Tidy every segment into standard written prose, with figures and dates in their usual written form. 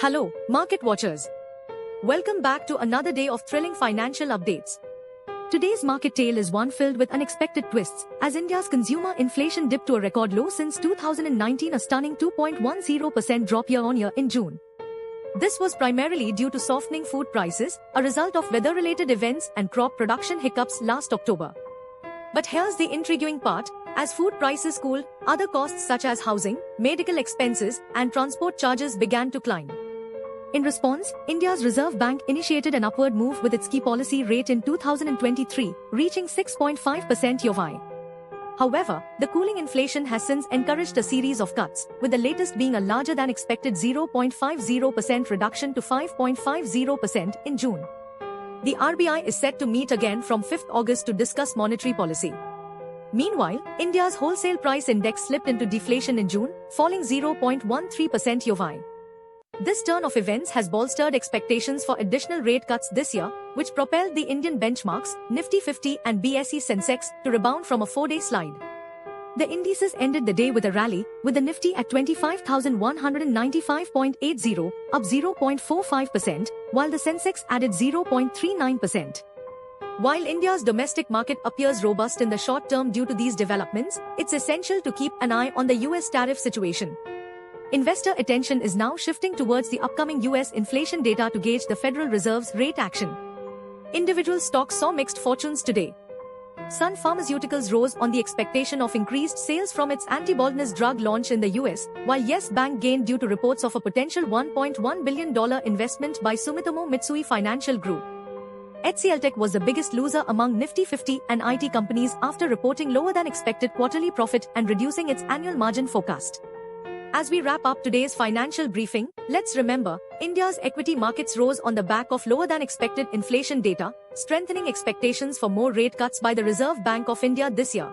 Hello, market watchers. Welcome back to another day of thrilling financial updates. Today's market tale is one filled with unexpected twists, as India's consumer inflation dipped to a record low since 2019, a stunning 2.10% drop year-on-year in June. This was primarily due to softening food prices, a result of weather-related events and crop production hiccups last October. But here's the intriguing part. As food prices cooled, other costs such as housing, medical expenses, and transport charges began to climb. In response, India's Reserve Bank initiated an upward move with its key policy rate in 2023, reaching 6.5% YoY. However, the cooling inflation has since encouraged a series of cuts, with the latest being a larger than expected 0.50% reduction to 5.50% in June. The RBI is set to meet again from 5th August to discuss monetary policy. Meanwhile, India's wholesale price index slipped into deflation in June, falling 0.13% YoY. This turn of events has bolstered expectations for additional rate cuts this year, which propelled the Indian benchmarks, Nifty 50 and BSE Sensex, to rebound from a 4-day slide. The indices ended the day with a rally, with the Nifty at 25,195.80, up 0.45%, while the Sensex added 0.39%. While India's domestic market appears robust in the short term due to these developments, it's essential to keep an eye on the US tariff situation. Investor attention is now shifting towards the upcoming US inflation data to gauge the Federal Reserve's rate action. Individual stocks saw mixed fortunes today. Sun Pharmaceuticals rose on the expectation of increased sales from its anti-baldness drug launch in the US, while Yes Bank gained due to reports of a potential $1.1 billion investment by Sumitomo Mitsui Financial Group. HCLTech was the biggest loser among Nifty 50 and IT companies after reporting lower than expected quarterly profit and reducing its annual margin forecast. As we wrap up today's financial briefing, let's remember, India's equity markets rose on the back of lower than expected inflation data, strengthening expectations for more rate cuts by the Reserve Bank of India this year.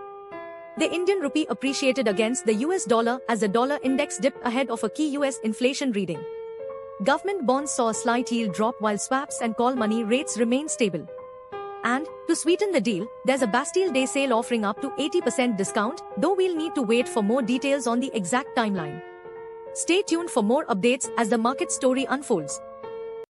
The Indian rupee appreciated against the US dollar as the dollar index dipped ahead of a key US inflation reading. Government bonds saw a slight yield drop while swaps and call money rates remained stable. And, to sweeten the deal, there's a Bastille Day sale offering up to 80% discount, though we'll need to wait for more details on the exact timeline. Stay tuned for more updates as the market story unfolds.